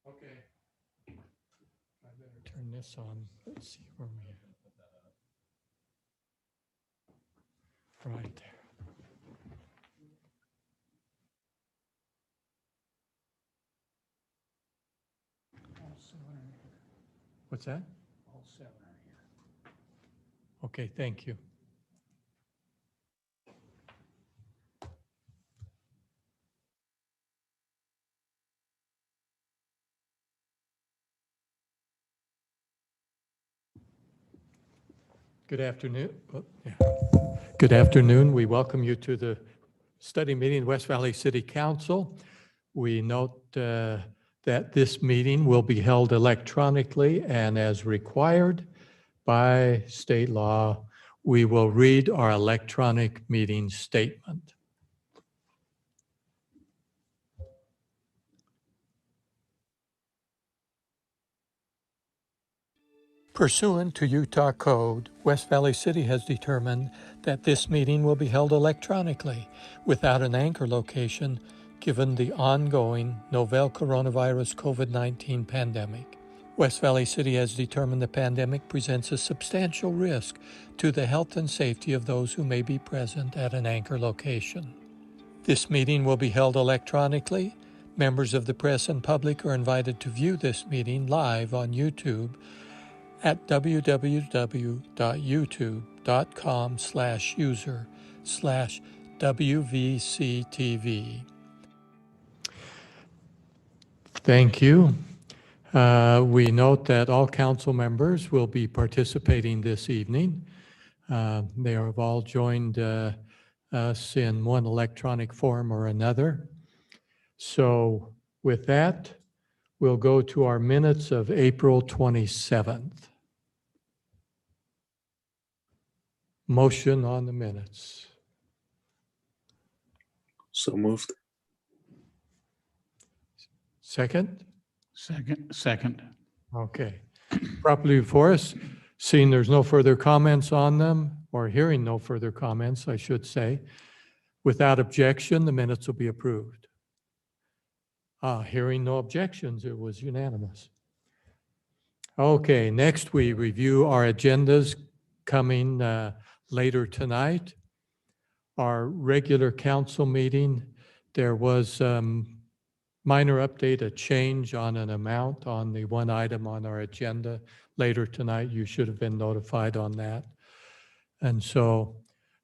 Okay. I better turn this on. Let's see where we are. Right there. All seven are here. What's that? All seven are here. Okay, thank you. Good afternoon. Oh, yeah. Good afternoon. We welcome you to the study meeting, West Valley City Council. We note that this meeting will be held electronically, and as required by state law, we will read our electronic meeting statement. Pursuant to Utah Code, West Valley City has determined that this meeting will be held electronically without an anchor location given the ongoing novel coronavirus COVID-19 pandemic. West Valley City has determined the pandemic presents a substantial risk to the health and safety of those who may be present at an anchor location. This meeting will be held electronically. Members of the press and public are invited to view this meeting live on YouTube at www.youtube.com/user/WVCTV. Thank you. We note that all council members will be participating this evening. They have all joined us in one electronic form or another. So with that, we'll go to our minutes of April 27th. Motion on the minutes. So moved. Second? Second. Okay. Properly before us, seeing there's no further comments on them, or hearing no further comments, I should say, without objection, the minutes will be approved. Hearing no objections, it was unanimous. Okay, next we review our agendas coming later tonight. Our regular council meeting, there was minor update, a change on an amount on the one item on our agenda. Later tonight, you should have been notified on that. And so,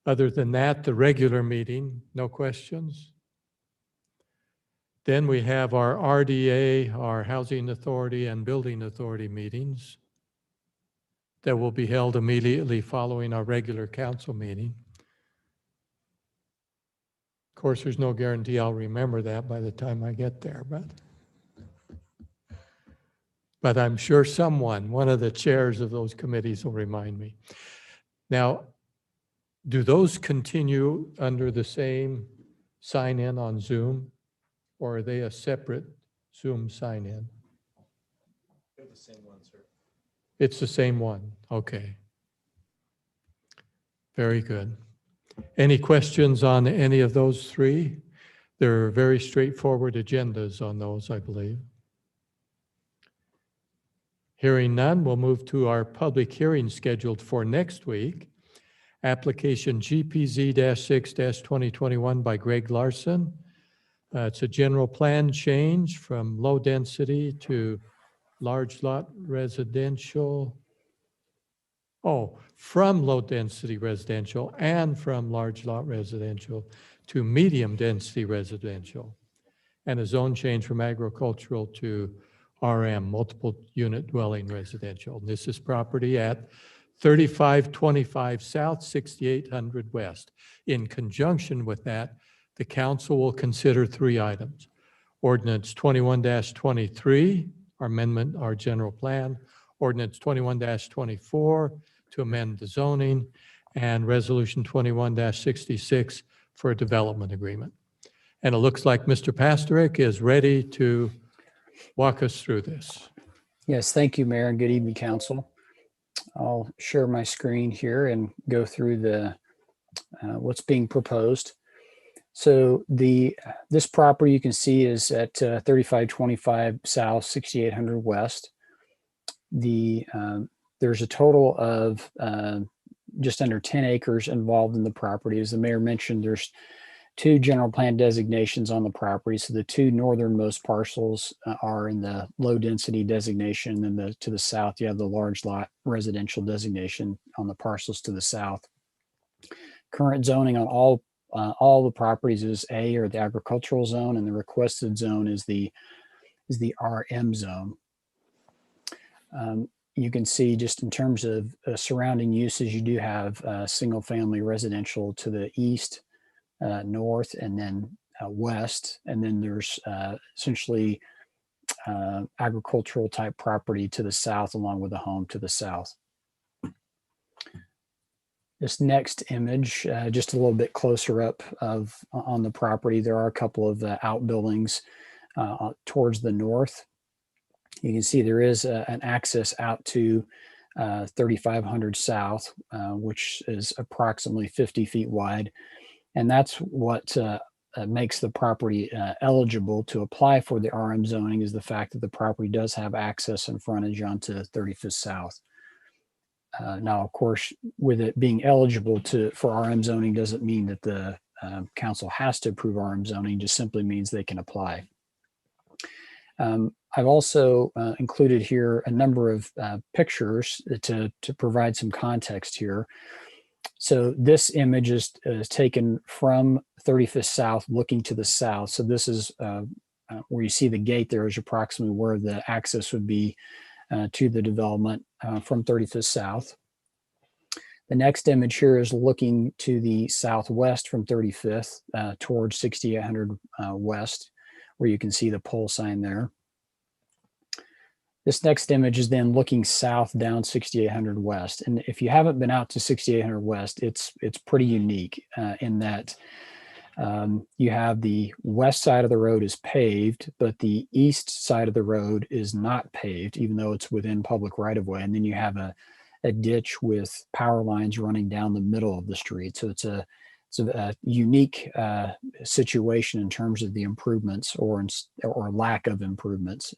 other than that, the regular meeting, no questions. Then we have our RDA, our Housing Authority and Building Authority meetings that will be held immediately following our regular council meeting. Of course, there's no guarantee I'll remember that by the time I get there, but I'm sure one of the chairs of those committees will remind me. Now, do those continue under the same sign-in on Zoom, or are they a separate Zoom sign-in? They're the same one, sir. It's the same one, okay. Very good. Any questions on any of those three? There are very straightforward agendas on those, I believe. Hearing none, we'll move to our public hearing scheduled for next week. Application GPZ-6-2021 by Greg Larson. It's a general plan change from low density to large lot residential. From low density residential and from large lot residential to medium density residential. And a zone change from agricultural to RM, multiple unit dwelling residential. This is property at 3525 South, 6800 West. In conjunction with that, the council will consider three items. Ordinance 21-23, our amendment, our general plan. Ordinance 21-24 to amend the zoning, and Resolution 21-66 for a development agreement. And it looks like Mr. Pasterik is ready to walk us through this. Yes, thank you, Mayor, and good evening, Council. I'll share my screen here and go through the what's being proposed. So this property you can see is at 3525 South, 6800 West. There's a total of just under 10 acres involved in the property. As the mayor mentioned, there's 2 general plan designations on the property. So the 2 northernmost parcels are in the low density designation, and to the south you have the large lot residential designation on the parcels to the south. Current zoning on all the properties is A, or the agricultural zone, and the requested zone is the RM zone. You can see just in terms of surrounding uses, you do have single family residential to the east, north, and then west. And then there's essentially agricultural type property to the south, along with a home to the south. This next image, just a little bit closer up on the property, there are a couple of outbuildings towards the north. You can see there is an access out to 3500 South, which is approximately 50 feet wide. And that's what makes the property eligible to apply for the RM zoning, is the fact that the property does have access and frontage onto 35th South. Now, of course, with it being eligible for RM zoning doesn't mean that the council has to approve RM zoning, just simply means they can apply. I've also included here a number of pictures to provide some context here. So this image is taken from 35th South looking to the south. So this is where you see the gate there is approximately where the access would be to the development from 35th South. The next image here is looking to the southwest from 35th towards 6800 West, where you can see the pole sign there. This next image is then looking south down 6800 West. And if you haven't been out to 6800 West, it's pretty unique in that you have the west side of the road is paved, but the east side of the road is not paved, even though it's within public right of way. And then you have a ditch with power lines running down the middle of the street. So it's a unique situation in terms of the improvements or lack of improvements,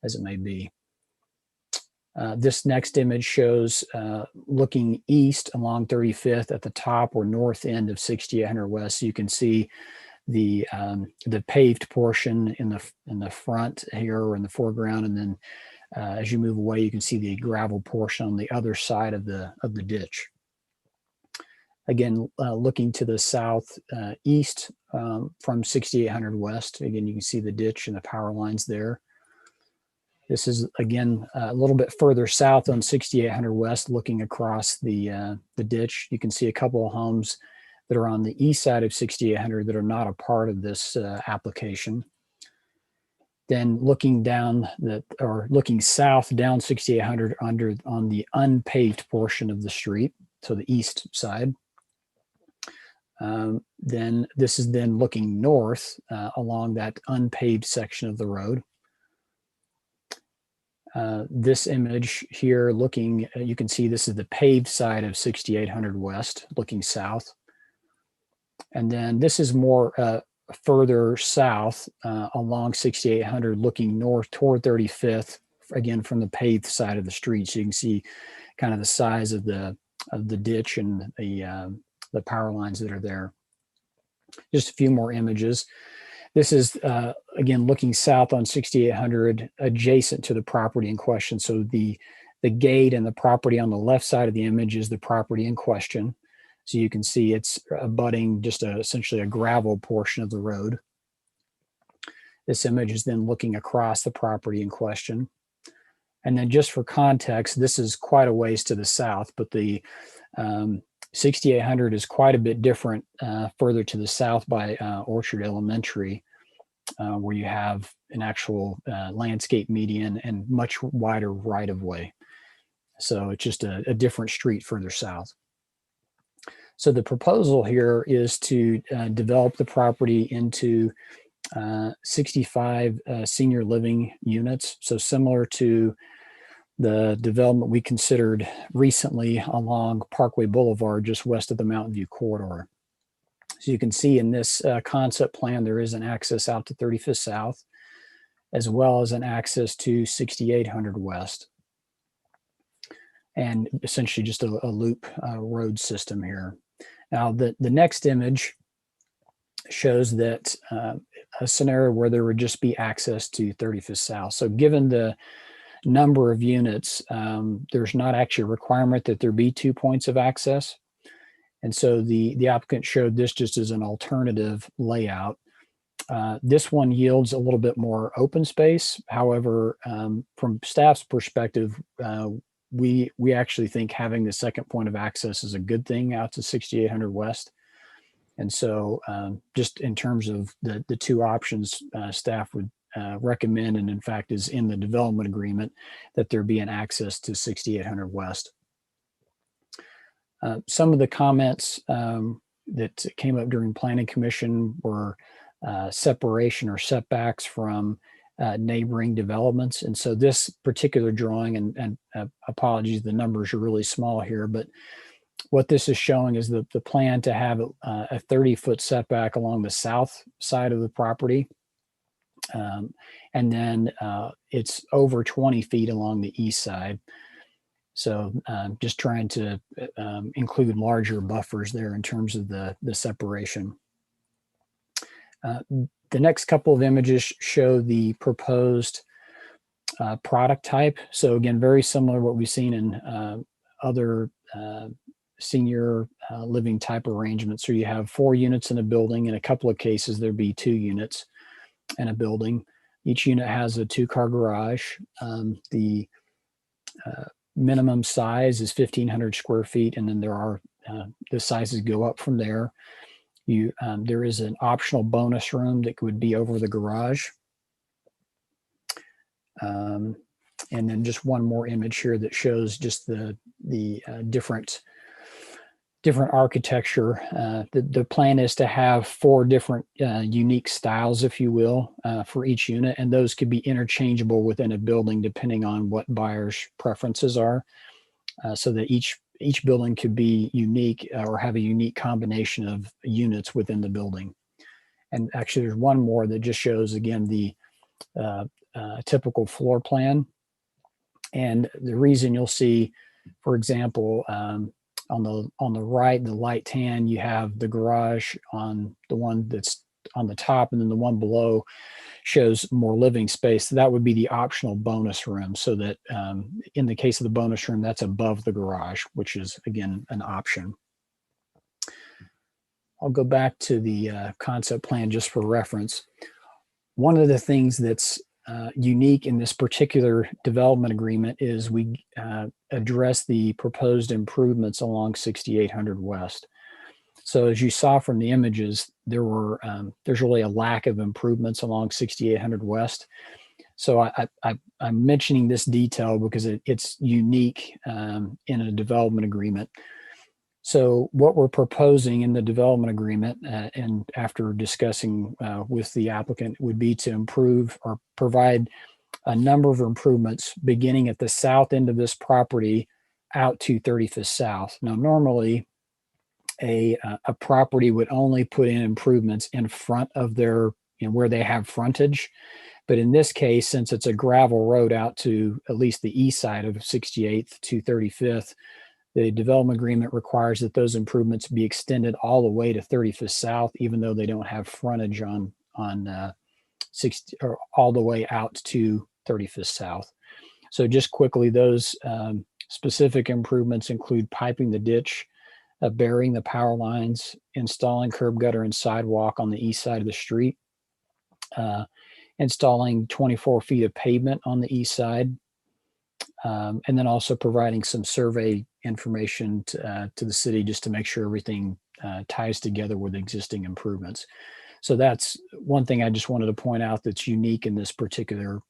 as it may be. This next image shows looking east along 35th at the top or north end of 6800 West. So you can see the paved portion in the front here or in the foreground, and then as you move away, you can see the gravel portion on the other side of the ditch. Again, looking to the south east from 6800 West, again you can see the ditch and the power lines there. This is, again, a little bit further south on 6800 West, looking across the ditch. You can see a couple of homes that are on the east side of 6800 that are not a part of this application. Then looking down looking south down 6800 on the unpaved portion of the street, so the east side. Then this is then looking north along that unpaved section of the road. This image here looking, you can see this is the paved side of 6800 West looking south. And then this is more further south along 6800 looking north toward 35th, again from the paved side of the street. So you can see kind of the size of the ditch and the power lines that are there. Just a few more images. This is, again, looking south on 6800 adjacent to the property in question. So the gate and the property on the left side of the image is the property in question. So you can see it's abutting just essentially a gravel portion of the road. This image is then looking across the property in question. And then just for context, this is quite a ways to the south, but the 6800 is quite a bit different further to the south by Orchard Elementary, where you have an actual landscape median and much wider right of way. So it's just a different street further south. So the proposal here is to develop the property into 65 senior living units. So similar to the development we considered recently along Parkway Boulevard, just west of the Mountain View corridor. So you can see in this concept plan, there is an access out to 35th South, as well as an access to 6800 West, and essentially just a loop road system here. Now, the next image shows that a scenario where there would just be access to 35th South. So given the number of units, there's not actually a requirement that there be 2 points of access. And so the applicant showed this just as an alternative layout. This one yields a little bit more open space. However, from staff's perspective, we actually think having the second point of access is a good thing out to 6800 West. And so just in terms of the two options, staff would recommend, and in fact is in the development agreement, that there be an access to 6800 West. Some of the comments that came up during Planning Commission were separation or setbacks from neighboring developments. And so this particular drawing, and apologies, the numbers are really small here, but what this is showing is the plan to have a 30-foot setback along the south side of the property. And then it's over 20 feet along the east side. So just trying to include larger buffers there in terms of the separation. The next couple of images show the proposed product type. So again, very similar to what we've seen in other senior living type arrangements. So you have 4 units in a building. In a couple of cases, there'd be 2 units in a building. Each unit has a 2-car garage. The minimum size is 1,500 square feet, and then there are the sizes go up from there. There is an optional bonus room that would be over the garage. And then just one more image here that shows just the different architecture. The plan is to have 4 different unique styles, if you will, for each unit, and those could be interchangeable within a building depending on what buyers' preferences are, so that each building could be unique or have a unique combination of units within the building. And actually, there's one more that just shows, again, the typical floor plan. And the reason you'll see, for example, on the right, the light tan, you have the garage on the one that's on the top, and then the one below shows more living space. So that would be the optional bonus room, so that in the case of the bonus room, that's above the garage, which is, again, an option. I'll go back to the concept plan just for reference. One of the things that's unique in this particular development agreement is we address the proposed improvements along 6800 West. So as you saw from the images, there's really a lack of improvements along 6800 West. So I'm mentioning this detail because it's unique in a development agreement. So what we're proposing in the development agreement, and after discussing with the applicant, would be to improve or provide a number of improvements beginning at the south end of this property out to 35th South. Now, normally a property would only put in improvements in front of their, where they have frontage. But in this case, since it's a gravel road out to at least the east side of 68th to 35th, the development agreement requires that those improvements be extended all the way to 35th South, even though they don't have frontage on 60 or all the way out to 35th South. So just quickly, those specific improvements include piping the ditch, burying the power lines, installing curb gutter and sidewalk on the east side of the street, installing 24 feet of pavement on the east side, and then also providing some survey information to the city just to make sure everything ties together with existing improvements. So that's one thing I just wanted to point out that's unique in this particular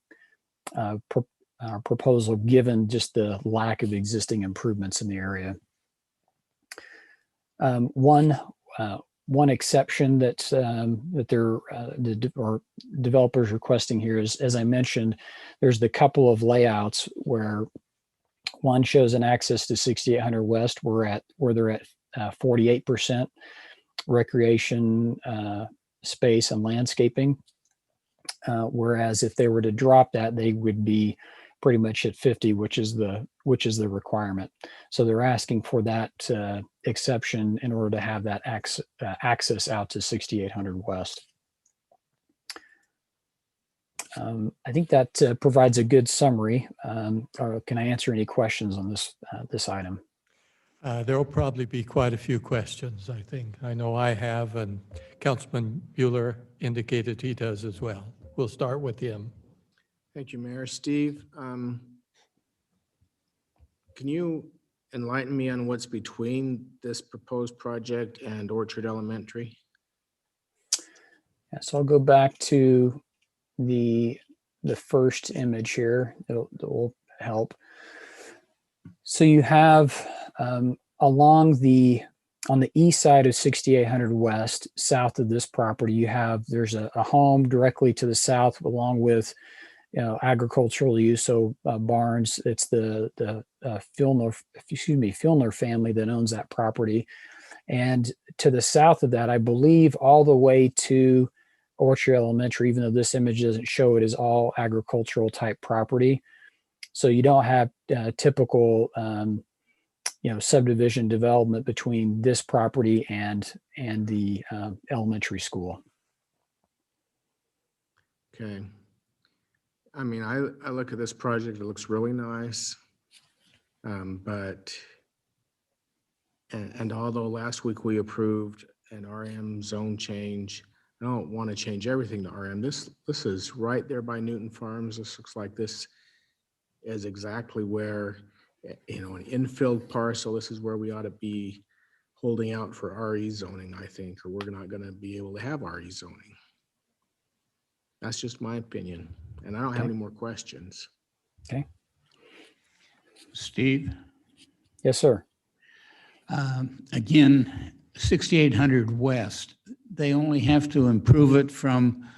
proposal, given just the lack of existing improvements in the area. One exception that the developers requesting here is, as I mentioned, there's the couple of layouts where one shows an access to 6800 West where they're at 48%, recreation space and landscaping. Whereas if they were to drop that, they would be pretty much at 50, which is the requirement. So they're asking for that exception in order to have that access out to 6800 West. I think that provides a good summary. Or can I answer any questions on this item? There will probably be quite a few questions, I think. I know I have, and Councilman Bueller indicated he does as well. We'll start with him. Thank you, Mayor. Steve, can you enlighten me on what's between this proposed project and Orchard Elementary? Yeah, so I'll go back to the first image here. That will help. So you have on the east side of 6800 West, south of this property, there's a home directly to the south, along with agricultural use. So barns. It's the Filner family that owns that property, and to the south of that, I believe, all the way to Orchard Elementary, even though this image doesn't show it, is all agricultural type property. So you don't have typical subdivision development between this property and the elementary school. Okay. I mean, I look at this project, it looks really nice. But although last week we approved an RM zone change, I don't want to change everything to RM. This is right there by Newton Farms. This looks like this is exactly where, an infilled parcel, this is where we ought to be holding out for RE zoning, I think, or we're not going to be able to have RE zoning. That's just my opinion, and I don't have any more questions. Okay. Steve, Yes, sir. again, 6800 West, they only have to improve it from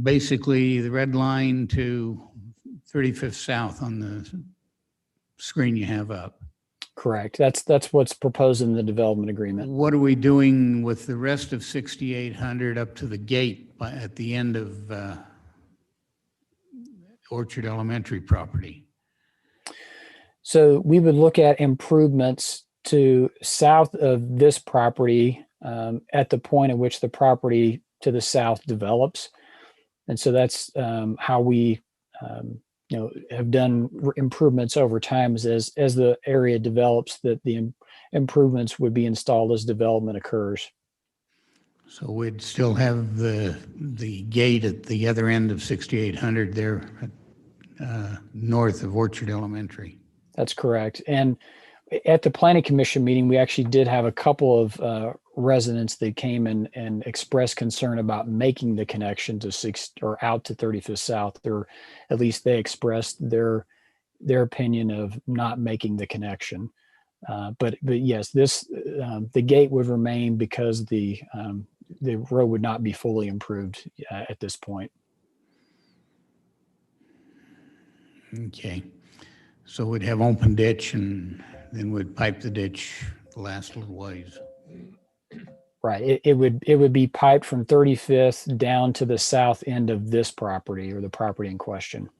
basically the red line to 35th South on the screen you have up. Correct. That's what's proposed in the development agreement. What are we doing with the rest of 6800 up to the gate at the end of Orchard Elementary property? So we would look at improvements to south of this property at the point at which the property to the south develops. And so that's how we have done improvements over time, as the area develops, that the improvements would be installed as development occurs. So we'd still have the gate at the other end of 6800 there north of Orchard Elementary. That's correct. And at the Planning Commission meeting, we actually did have a couple of residents that came and expressed concern about making the connection to out to 35th South, or at least they expressed their opinion of not making the connection. But yes, the gate would remain because the road would not be fully improved at this point. Okay. So we'd have open ditch and then we'd pipe the ditch the last little ways. Right. It would be piped from 35th down to the south end of this property, or the property in question.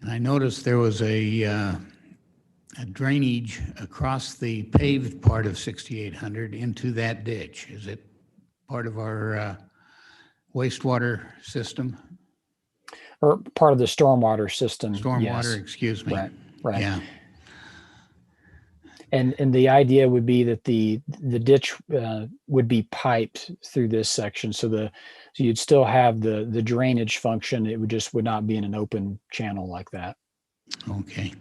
And I noticed there was a drainage across the paved part of 6800 into that ditch. Is it part of our wastewater system? Or part of the stormwater system. Stormwater, yes. excuse me. Right. Yeah. And the idea would be that the ditch would be piped through this section, so you'd still have the drainage function. It would not be in an open channel like that. Okay.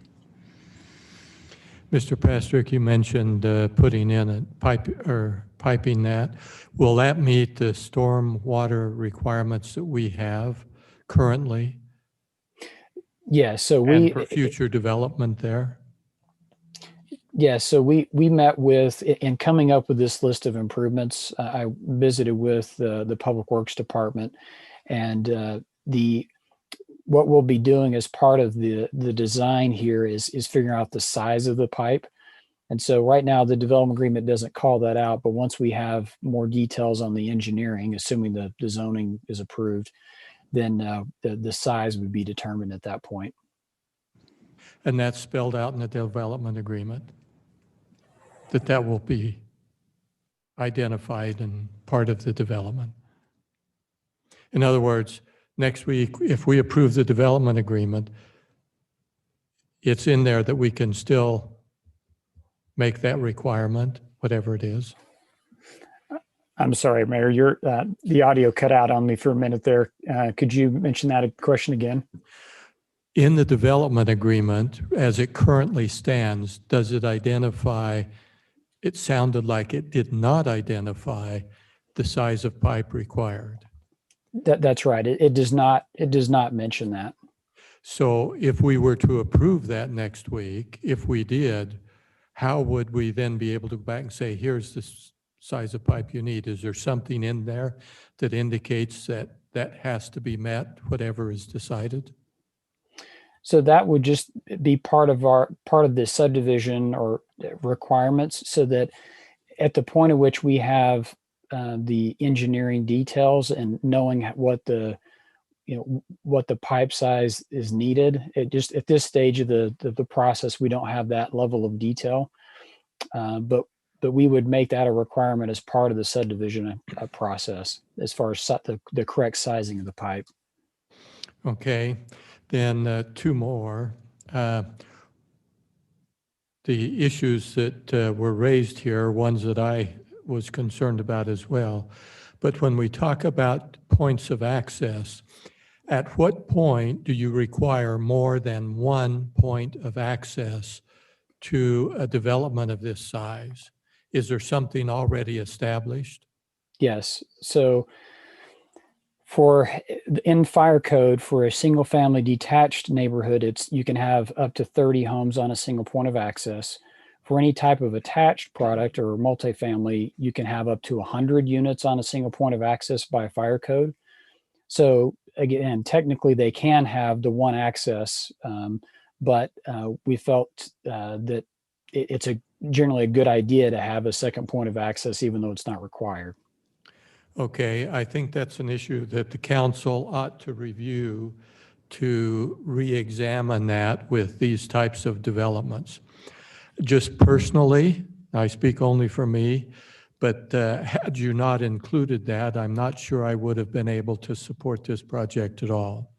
Mr. Pastrick, you mentioned putting in a pipe or piping that. Will that meet the storm water requirements that we have currently? Yeah. So And for future development there? Yeah, so we met with, in coming up with this list of improvements, I visited with the Public Works Department, and what we'll be doing as part of the design here is figuring out the size of the pipe. And so right now, the development agreement doesn't call that out, but once we have more details on the engineering, assuming the zoning is approved, then the size would be determined at that point. And that's spelled out in the development agreement, that will be identified and part of the development. In other words, next week, if we approve the development agreement, it's in there that we can still make that requirement, whatever it is. I'm sorry, Mayor, the audio cut out on me for a minute there. Could you mention that question again? In the development agreement, as it currently stands, does it identify, it sounded like it did not identify the size of pipe required. That's right. It does not mention that. So if we were to approve that next week, if we did, how would we then be able to go back and say, here's the size of pipe you need? Is there something in there that indicates that that has to be met, whatever is decided? So that would just be part of the subdivision or requirements, so that at the point at which we have the engineering details and knowing what the pipe size is needed, it just at this stage of the process, we don't have that level of detail, but we would make that a requirement as part of the subdivision process as far as the correct sizing of the pipe. Okay, then two more. The issues that were raised here are ones that I was concerned about as well. But when we talk about points of access, at what point do you require more than one point of access to a development of this size? Is there something already established? Yes. So in fire code, for a single family detached neighborhood, you can have up to 30 homes on a single point of access. For any type of attached product or multifamily, you can have up to 100 units on a single point of access by fire code. So again, technically they can have the one access, but we felt that it's generally a good idea to have a second point of access, even though it's not required. Okay, I think that's an issue that the council ought to review to re-examine that with these types of developments. Just personally, I speak only for me, but had you not included that, I'm not sure I would have been able to support this project at all.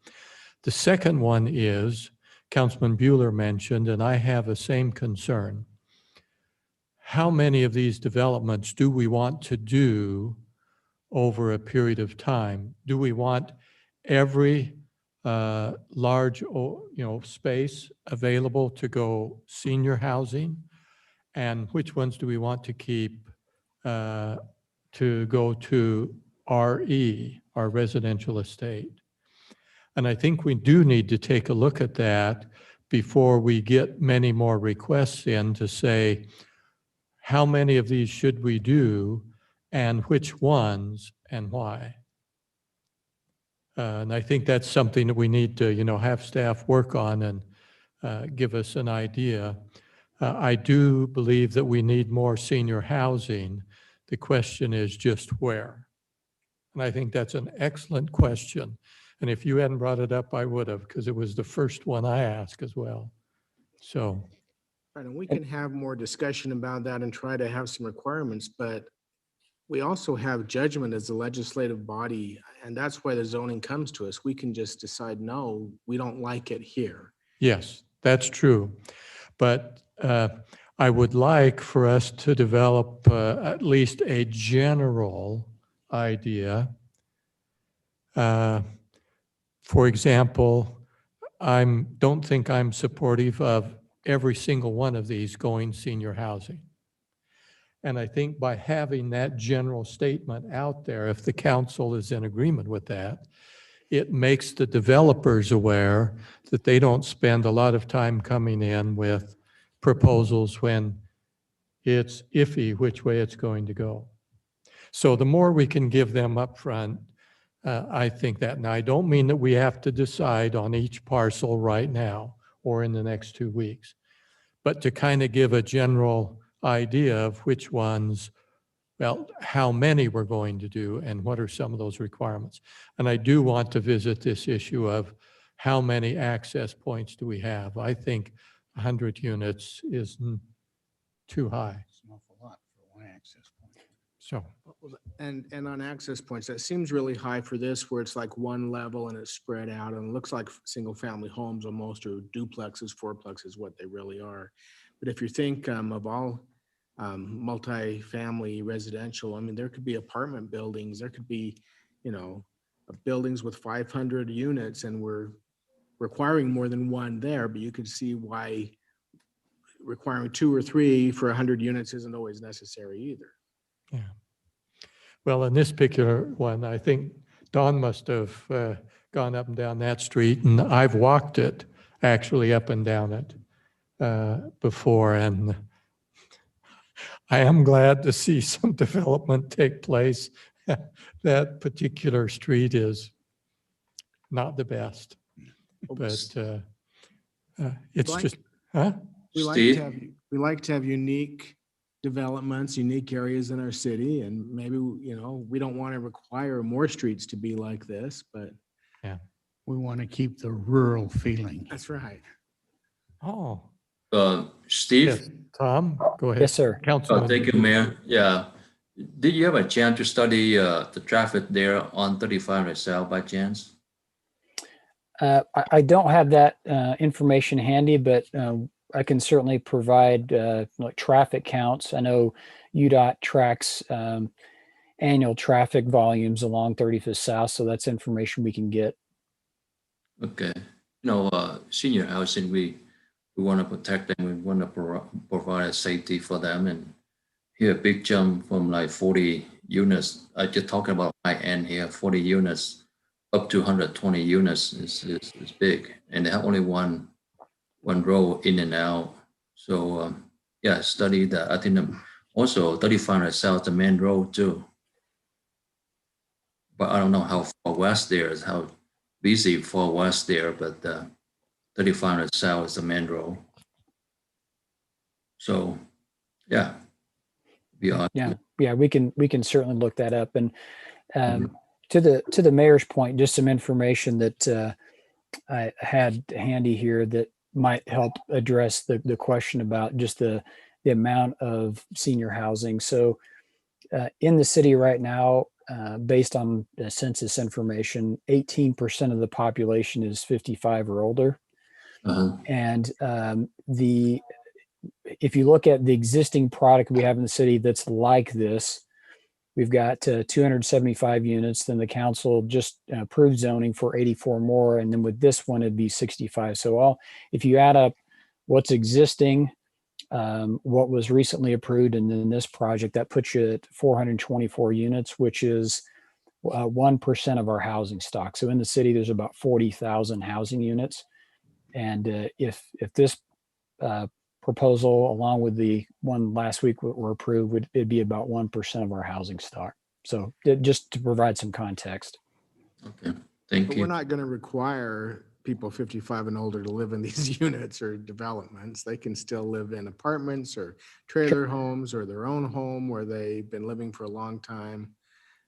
The second one is, Councilman Bueller mentioned, and I have the same concern. How many of these developments do we want to do over a period of time? Do we want every large space available to go senior housing? And which ones do we want to keep to go to RE, our residential estate? And I think we do need to take a look at that before we get many more requests in to say, how many of these should we do and which ones and why? And I think that's something that we need to, have staff work on and give us an idea. I do believe that we need more senior housing. The question is just where. And I think that's an excellent question. And if you hadn't brought it up, I would have, because it was the first one I asked as well. So. Right, and we can have more discussion about that and try to have some requirements, but we also have judgment as a legislative body, and that's why the zoning comes to us. We can just decide, no, we don't like it here. Yes, that's true. But I would like for us to develop at least a general idea. For example, don't think I'm supportive of every single one of these going senior housing. And I think by having that general statement out there, if the council is in agreement with that, it makes the developers aware that they don't spend a lot of time coming in with proposals when it's iffy which way it's going to go. So the more we can give them upfront, I think that. Now, I don't mean that we have to decide on each parcel right now or in the next 2 weeks, but to kind of give a general idea of which ones, well, how many we're going to do and what are some of those requirements. And I do want to visit this issue of how many access points do we have? I think 100 units is too high. It's an awful lot for one access point. So, And on access points, that seems really high for this, where it's like one level and it's spread out and it looks like single-family homes almost, or duplexes, fourplexes, what they really are. But if you think of all multi-family residential, I mean, there could be apartment buildings, there could be, buildings with 500 units, and we're requiring more than one there, but you could see why requiring 2 or 3 for 100 units isn't always necessary either. yeah. Well, in this particular one, I think Don must have gone up and down that street, and I've walked it, actually up and down it before, and I am glad to see some development take place. That particular street is not the best, but it's Like- just, huh? We like to have unique developments, unique areas in our city, and maybe, we don't want to require more streets to be like this, but We want to keep the rural feeling. that's right. Oh, Steve, yes. Tom, go ahead. Yes, sir. Councilman. thank you, Mayor. Yeah. Did you have a chance to study the traffic there on 3500 South by chance? I don't have that information handy, but I can certainly provide like traffic counts. I know UDOT tracks annual traffic volumes along 35th South, so that's information we can get. Okay. Senior housing, we want to protect them. We want to provide safety for them. And here, a big jump from like 40 units. I just talking about high end here, 40 units up to 120 units is big. And they have only one row in and out. So study that. I think also 3500 South, the main road too. But I don't know how far west there is, how busy far west there, but 3500 South is the main road. So, Yeah, we can certainly look that up. And to the mayor's point, just some information that I had handy here that might help address the question about just the amount of senior housing. So in the city right now, based on the census information, 18% of the population is 55 or older. And if you look at the existing product we have in the city that's like this, we've got 275 units. Then the council just approved zoning for 84 more. And then with this one, it'd be 65. So if you add up what's existing, what was recently approved, and then this project, that puts you at 424 units, which is 1% of our housing stock. So in the city, there's about 40,000 housing units. And if this proposal, along with the one last week were approved, it'd be about 1% of our housing stock. So just to provide some context. okay, thank But you. we're not going to require people 55 and older to live in these units or developments. They can still live in apartments or trailer homes or their own home where they've been living for a long time.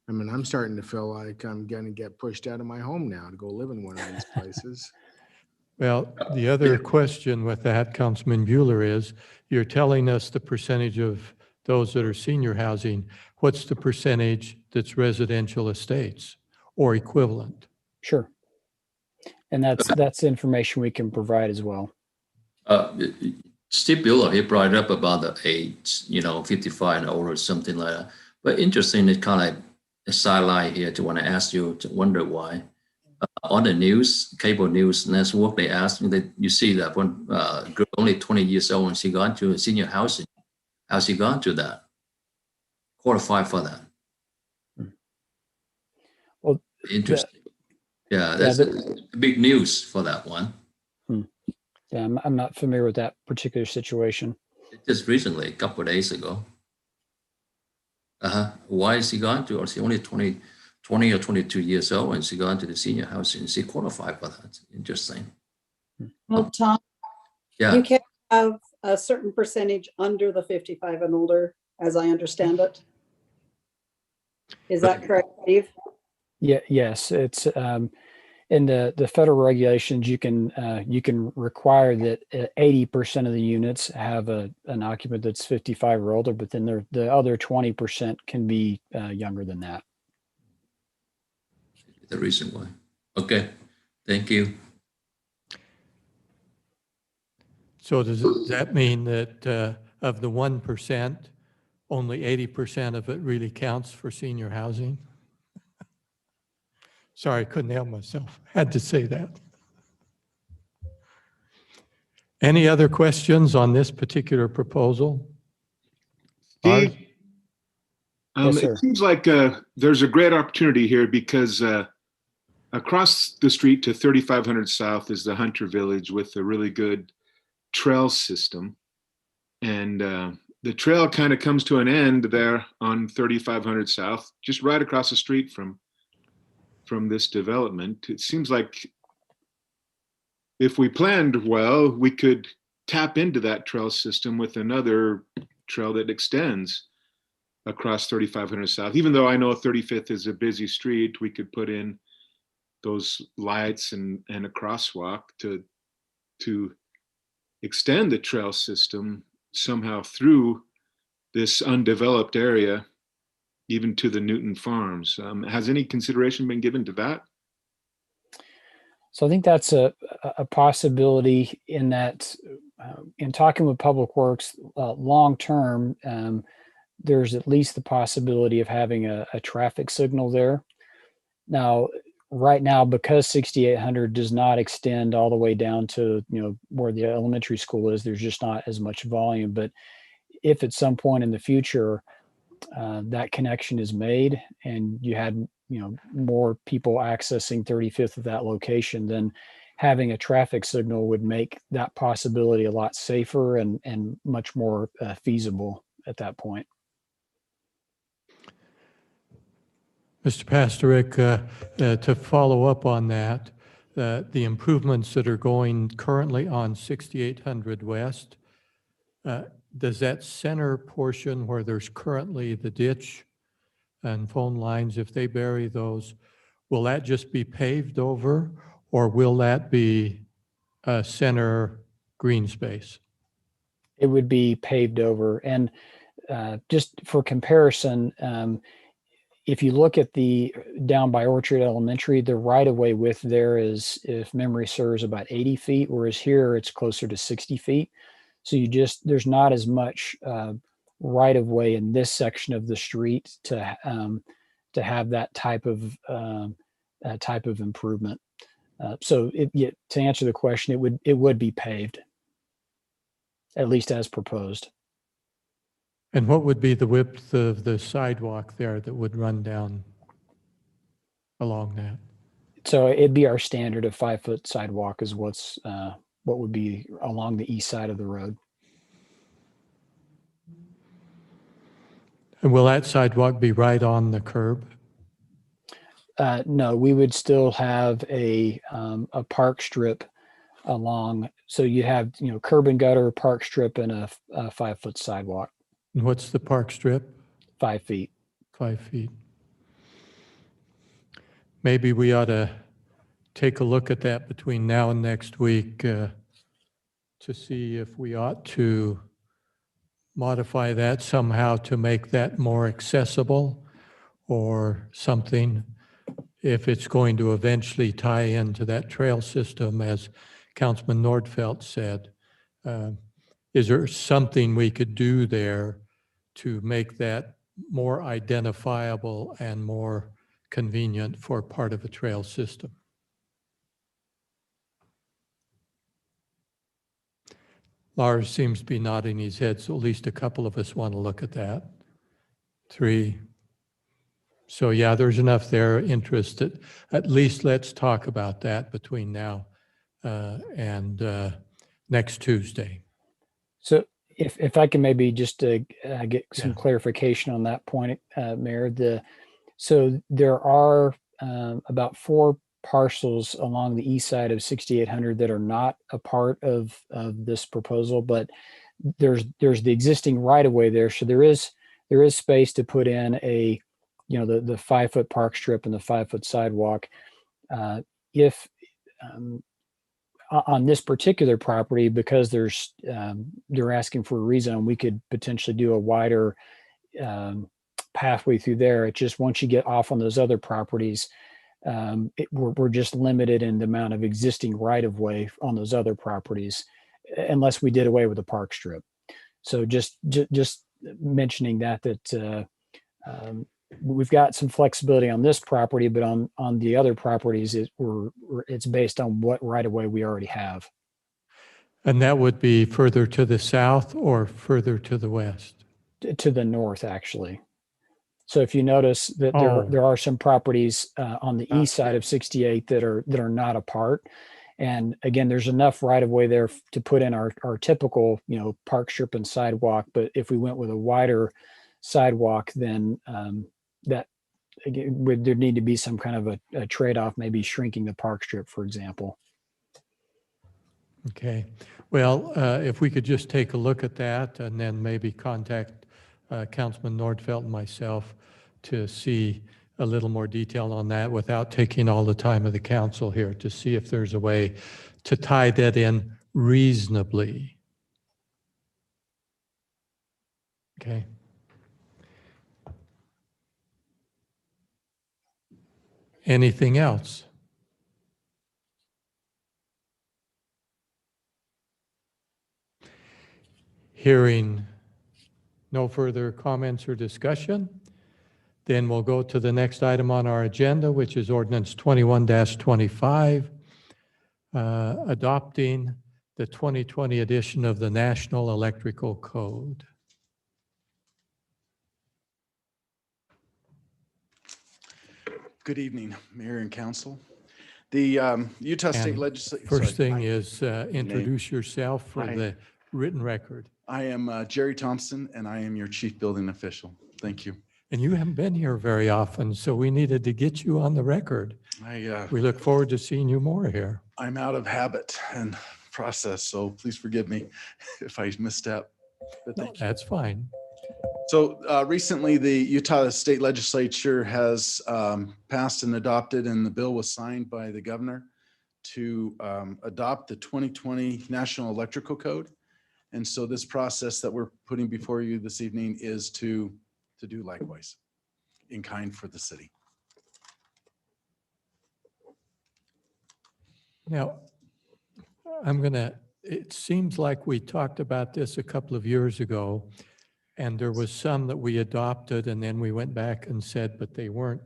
I mean, I'm starting to feel like I'm going to get pushed out of my home now to go live in one of these places. Well, the other question with that, Councilman Bueller, is you're telling us the percentage of those that are senior housing. What's the percentage that's residential estates or equivalent? Sure. And that's information we can provide as well. Steve Bueller, he brought up about the age, 55 and older, something like that. But interesting, it's kind of like a sideline here to want to ask you to wonder why. On the news, cable news network, they asked me that you see that one girl only 20 years old and she got into senior housing. How's she gone to that? Qualify for that? Well, interesting. That's big news for that one. Yeah, I'm not familiar with that particular situation. Just recently, a couple of days ago. Why is she gone to? Or she only 20 or 22 years old and she gone to the senior housing. She qualified for that. Interesting. Well, Tom, Yeah. you can have a certain percentage under the 55 and older, as I understand it. Is that correct, Steve? Yeah, yes, it's in the federal regulations. You can require that 80% of the units have an occupant that's 55 or older, but then the other 20% can be younger than that. The reason why. Okay, thank you. So does that mean that of the 1%, only 80% of it really counts for senior housing? Sorry, couldn't help myself. Had to say that. Any other questions on this particular proposal? Steve, Yes, sir. it seems like there's a great opportunity here because across the street to 3500 South is the Hunter Village with a really good trail system. And the trail kind of comes to an end there on 3500 South, just right across the street from this development. It seems like if we planned well, we could tap into that trail system with another trail that extends across 3500 South. Even though I know 35th is a busy street, we could put in those lights and a crosswalk to extend the trail system somehow through this undeveloped area, even to the Newton Farms. Has any consideration been given to that? So I think that's a possibility in that in talking with Public Works long term, there's at least the possibility of having a traffic signal there. Now, right now, because 6800 does not extend all the way down to where the elementary school is, there's just not as much volume. But if at some point in the future that connection is made and you had more people accessing 35th at that location, then having a traffic signal would make that possibility a lot safer and much more feasible at that point. Mr. Pastorick, to follow up on that, the improvements that are going currently on 6800 West, does that center portion where there's currently the ditch and phone lines, if they bury those, will that just be paved over or will that be a center green space? It would be paved over. And just for comparison, if you look at the down by Orchard Elementary, the right-of-way width there is, if memory serves, about 80 feet, whereas here it's closer to 60 feet. So there's not as much right-of-way in this section of the street to have that type of improvement. So to answer the question, it would be paved, at least as proposed. And what would be the width of the sidewalk there that would run down along that? So it'd be our standard of 5-foot sidewalk is what would be along the east side of the road. And will that sidewalk be right on the curb? No, we would still have a park strip along. So you have curb and gutter, park strip, and a 5-foot sidewalk. And what's the park strip? 5 feet. 5 feet. Maybe we ought to take a look at that between now and next week to see if we ought to modify that somehow to make that more accessible or something. If it's going to eventually tie into that trail system, as Councilman Nordfeld said, is there something we could do there to make that more identifiable and more convenient for part of a trail system? Lars seems to be nodding his head, so at least a couple of us want to look at that. 3. So yeah, there's enough there interested. At least let's talk about that between now and next Tuesday. So if I can maybe just get some clarification on that point, Mayor. So there are about 4 parcels along the east side of 6800 that are not a part of this proposal, but there's the existing right of way there. So there is space to put in a, the 5-foot park strip and the 5-foot sidewalk. If on this particular property, because they're asking for a rezone, we could potentially do a wider pathway through there. It's just once you get off on those other properties, we're just limited in the amount of existing right of way on those other properties, unless we did away with the park strip. So just mentioning that we've got some flexibility on this property, but on the other properties, it's based on what right of way we already have. And that would be further to the south or further to the west? To the north, actually. So if you notice that there are some properties on the east side of 68 that are not apart. And again, there's enough right of way there to put in our typical, park strip and sidewalk. But if we went with a wider sidewalk, then that again, there'd need to be some kind of a trade-off, maybe shrinking the park strip, for example. Okay. Well, if we could just take a look at that and then maybe contact Councilman Nordfeld and myself to see a little more detail on that without taking all the time of the council here, to see if there's a way to tie that in reasonably. Okay. Anything else? Hearing no further comments or discussion, then we'll go to the next item on our agenda, which is ordinance 21-25, adopting the 2020 edition of the National Electrical Code. Good evening, Mayor and Council. The Utah State And Legislature. First thing is introduce yourself for Hi. the written record. I am Jerry Thompson, and I am your Chief Building Official. Thank you. And you haven't been here very often, so we needed to get you on the record. We look forward to seeing you more here. I'm out of habit and process, so please forgive me if I misstep. But thank you. That's fine. So recently, the Utah State Legislature has passed and adopted, and the bill was signed by the governor to adopt the 2020 National Electrical Code. And so this process that we're putting before you this evening is to do likewise in kind for the city. Now, it seems like we talked about this a couple of years ago, and there was some that we adopted, and then we went back and said, but they weren't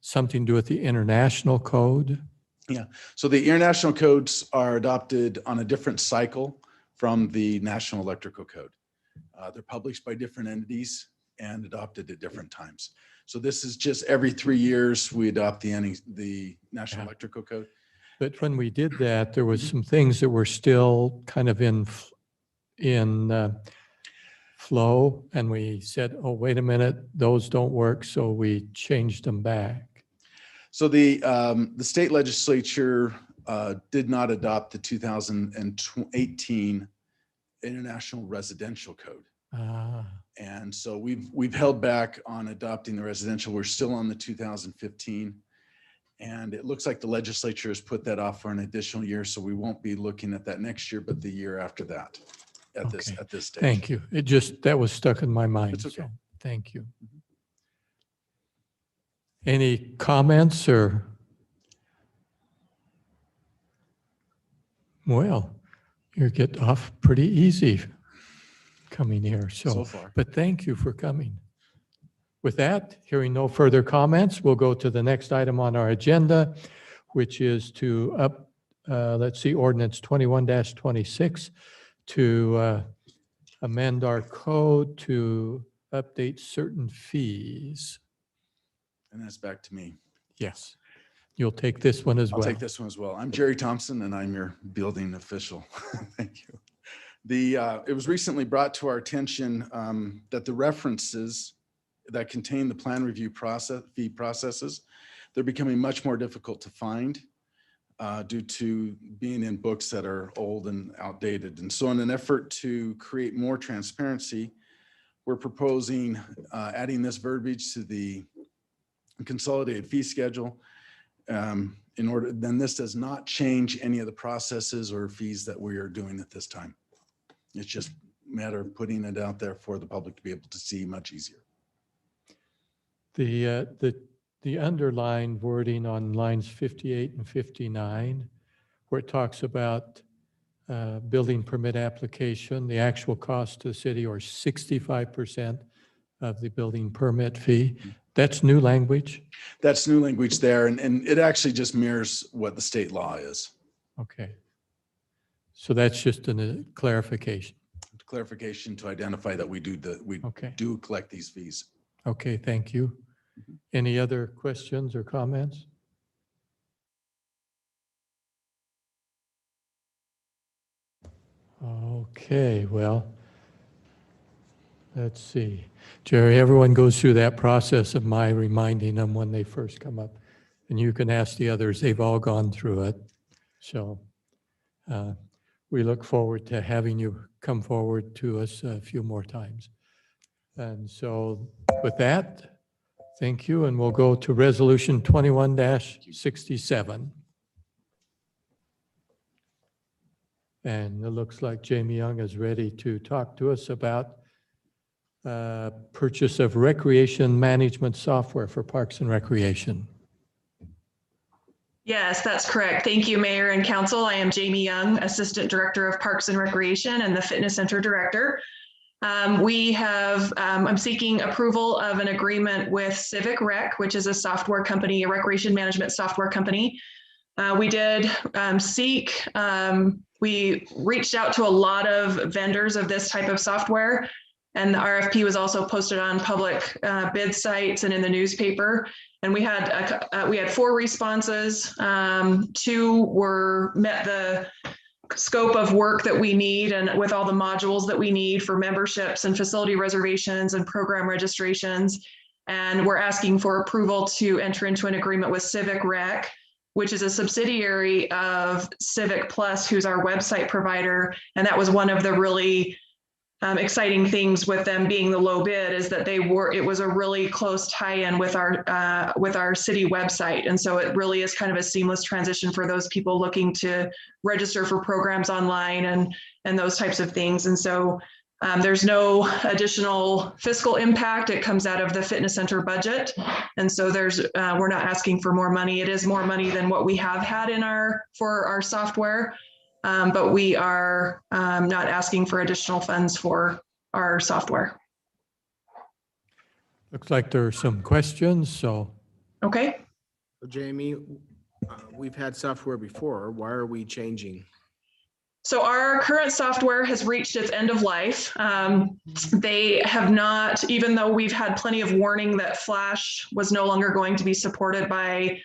something to do with the international code. Yeah, so the international codes are adopted on a different cycle from the National Electrical Code. They're published by different entities and adopted at different times. So this is just every 3 years we adopt the National Electrical Code. But when we did that, there was some things that were still kind of in flow, and we said, oh, wait a minute, those don't work, so we changed them back. So the state legislature did not adopt the 2018 International Residential Code. And so we've held back on adopting the residential. We're still on the 2015. And it looks like the legislature has put that off for an additional year. So we won't be looking at that next year, but the year after that at this stage. Thank you. That was stuck in my mind. It's okay. So thank you. Any comments or? Well, you get off pretty easy coming here. So far. But thank you for coming. With that, hearing no further comments, we'll go to the next item on our agenda, which is to ordinance 21-26 to amend our code to update certain fees. And that's back to me. Yes. You'll take this one as I'll well. take this one as well. I'm Jerry Thompson, and I'm your building official. Thank you. It was recently brought to our attention that the references that contain the plan review fee processes, they're becoming much more difficult to find. due to being in books that are old and outdated. And so in an effort to create more transparency, we're proposing adding this verbiage to the consolidated fee schedule. Then this does not change any of the processes or fees that we are doing at this time. It's just a matter of putting it out there for the public to be able to see much easier. The underlined wording on lines 58 and 59, where it talks about building permit application, the actual cost to the city, or 65% of the building permit fee. That's new language? That's new language there, and it actually just mirrors what the state law is. Okay. So that's just a clarification. Clarification to identify that we Okay. do collect these fees. Okay, thank you. Any other questions or comments? Okay, well, let's see. Jerry, everyone goes through that process of my reminding them when they first come up. And you can ask the others, they've all gone through it. So we look forward to having you come forward to us a few more times. And so with that, thank you. And we'll go to resolution 21-67. And it looks like Jamie Young is ready to talk to us about purchase of recreation management software for Parks and Recreation. Yes, that's correct. Thank you, Mayor and Council. I am Jamie Young, Assistant Director of Parks and Recreation and the Fitness Center Director. I'm seeking approval of an agreement with Civic Rec, which is a software company, a recreation management software company. We did we reached out to a lot of vendors of this type of software, and the RFP was also posted on public bid sites and in the newspaper. And we had 4 responses. 2 met the scope of work that we need, and with all the modules that we need for memberships and facility reservations and program registrations. And we're asking for approval to enter into an agreement with Civic Rec, which is a subsidiary of Civic Plus, who's our website provider. And that was one of the really exciting things with them being the low bid, is that it was a really close tie-in with our city website. And so it really is kind of a seamless transition for those people looking to register for programs online and those types of things. And so there's no additional fiscal impact. It comes out of the fitness center budget. And so we're not asking for more money. It is more money than what we have had for our software. But we are not asking for additional funds for our software. Looks like there are some questions, so. Okay. So Jamie, we've had software before. Why are we changing? So our current software has reached its end of life. They have not, even though we've had plenty of warning that Flash was no longer going to be supported by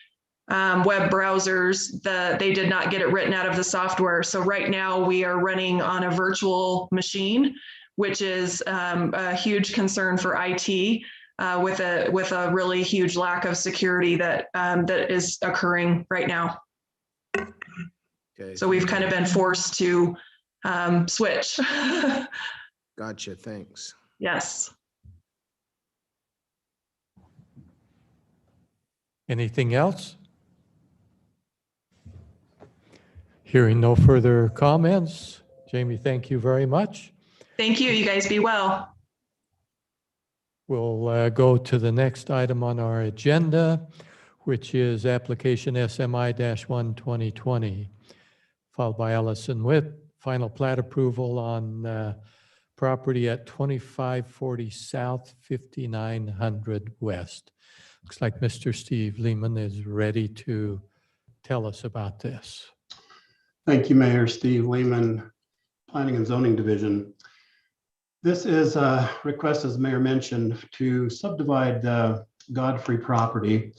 web browsers, they did not get it written out of the software. So right now we are running on a virtual machine, which is a huge concern for IT with a really huge lack of security that is occurring right now. Okay. So we've kind of been forced to switch. Gotcha. Thanks. Yes. Anything else? Hearing no further comments, Jamie, thank you very much. Thank you. You guys be well. We'll go to the next item on our agenda, which is application SMI-1 2020, followed by Allison Witt, final plat approval on property at 2540 South, 5900 West. Looks like Mr. Steve Lehman is ready to tell us about this. Thank you, Mayor. Steve Lehman, Planning and Zoning Division. This is a request, as the Mayor mentioned, to subdivide the Godfrey property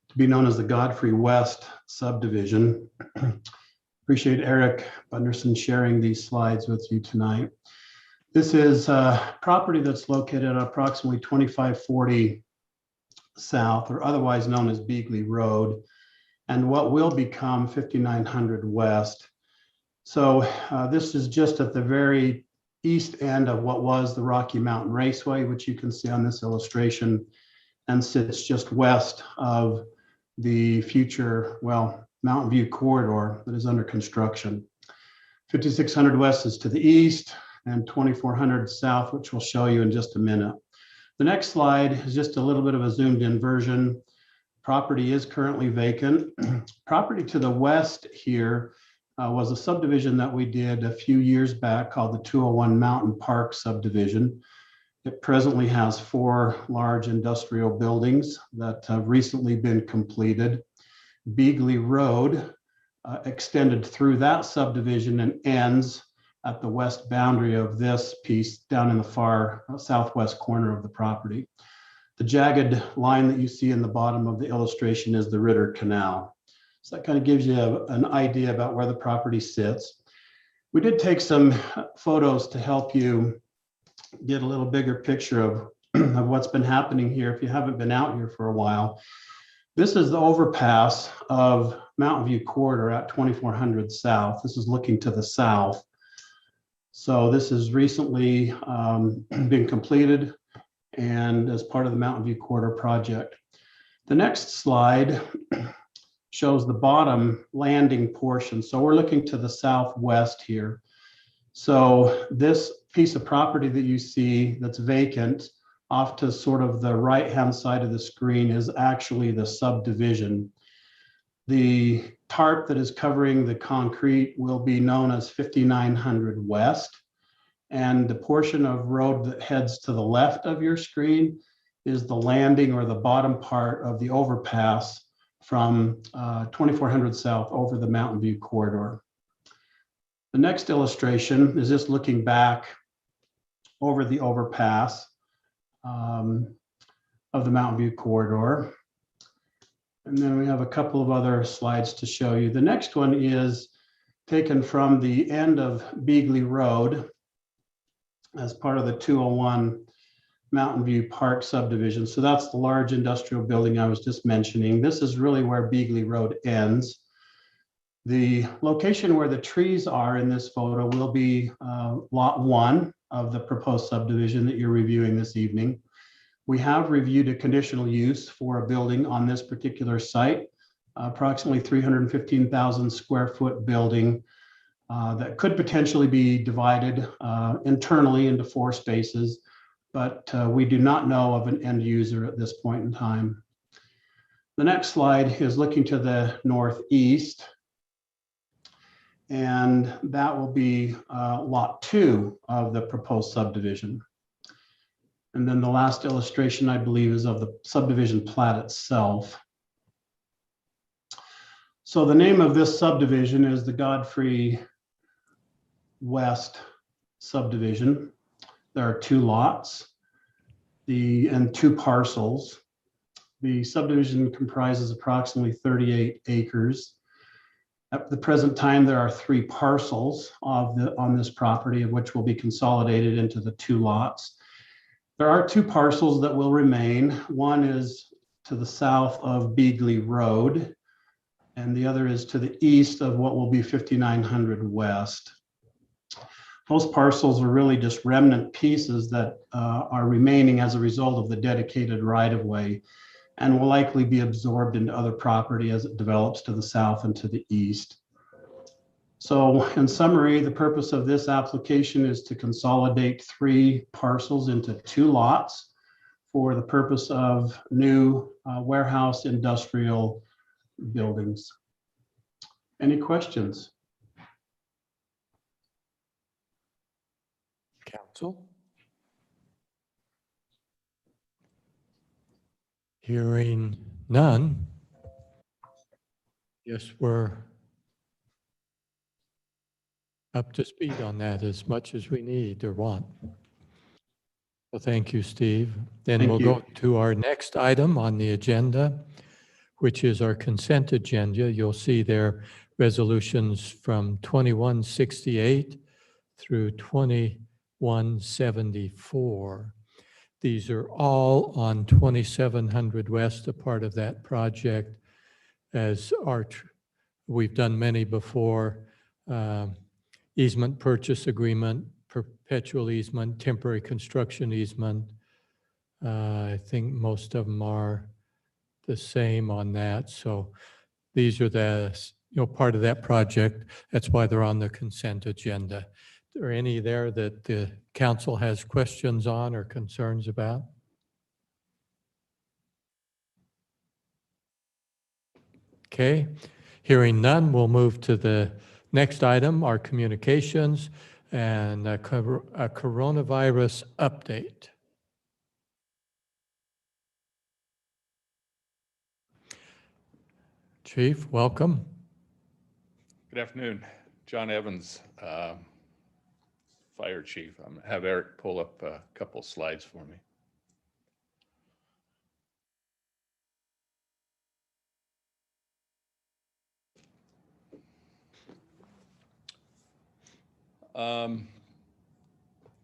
to be known as the Godfrey West subdivision. Appreciate Eric Bunderson sharing these slides with you tonight. This is a property that's located at approximately 2540 South, or otherwise known as Beagley Road. and what will become 5900 West. So this is just at the very east end of what was the Rocky Mountain Raceway, which you can see on this illustration, and sits just west of the future, well, Mountain View corridor that is under construction. 5600 West is to the east, and 2400 south, which we'll show you in just a minute. The next slide is just a little bit of a zoomed in version. Property is currently vacant. Property to the west here was a subdivision that we did a few years back called the 201 Mountain Park subdivision. It presently has 4 large industrial buildings that have recently been completed. Beagley Road extended through that subdivision and ends at the west boundary of this piece down in the far southwest corner of the property. The jagged line that you see in the bottom of the illustration is the Ritter Canal. So that kind of gives you an idea about where the property sits. We did take some photos to help you get a little bigger picture of what's been happening here if you haven't been out here for a while. This is the overpass of Mountain View Corridor at 2400 South. This is looking to the south. So this has recently been completed and as part of the Mountain View Corridor project. The next slide shows the bottom landing portion. So we're looking to the southwest here. So this piece of property that you see that's vacant off to sort of the right-hand side of the screen is actually the subdivision. The tarp that is covering the concrete will be known as 5900 West. And the portion of road that heads to the left of your screen is the landing or the bottom part of the overpass from 2400 South over the Mountain View Corridor. The next illustration is just looking back over the overpass of the Mountain View Corridor. And then we have a couple of other slides to show you. The next one is taken from the end of Beagley Road as part of the 201 Mountain View Park subdivision. So that's the large industrial building I was just mentioning. This is really where Beagley Road ends. The location where the trees are in this photo will be lot 1 of the proposed subdivision that you're reviewing this evening. We have reviewed a conditional use for a building on this particular site, approximately 315,000 square foot building that could potentially be divided internally into 4 spaces, but we do not know of an end user at this point in time. The next slide is looking to the northeast, and that will be lot 2 of the proposed subdivision. And then the last illustration, I believe, is of the subdivision plat itself. So the name of this subdivision is the Godfrey West subdivision. There are 2 lots and 2 parcels. The subdivision comprises approximately 38 acres. At the present time, there are 3 parcels on this property, of which will be consolidated into the 2 lots. There are 2 parcels that will remain. One is to the south of Beagley Road, and the other is to the east of what will be 5900 West. Those parcels are really just remnant pieces that are remaining as a result of the dedicated right-of-way and will likely be absorbed into other property as it develops to the south and to the east. So in summary, the purpose of this application is to consolidate 3 parcels into 2 lots for the purpose of new warehouse industrial buildings. Any questions? Council? Hearing none. Yes, we're up to speed on that as much as we need or want. Well, thank you, Steve. Then Thank we'll you. go to our next item on the agenda, which is our consent agenda. You'll see there resolutions from 2168 through 2174. These are all on 2700 West, a part of that project, as we've done many before, easement purchase agreement, perpetual easement, temporary construction easement. I think most of them are the same on that. So these are part of that project. That's why they're on the consent agenda. Are there any there that the council has questions on or concerns about? Okay, hearing none, we'll move to the next item, our communications and a coronavirus update. Chief, welcome. Good afternoon. John Evans, Fire Chief. I'm going to have Eric pull up a couple slides for me.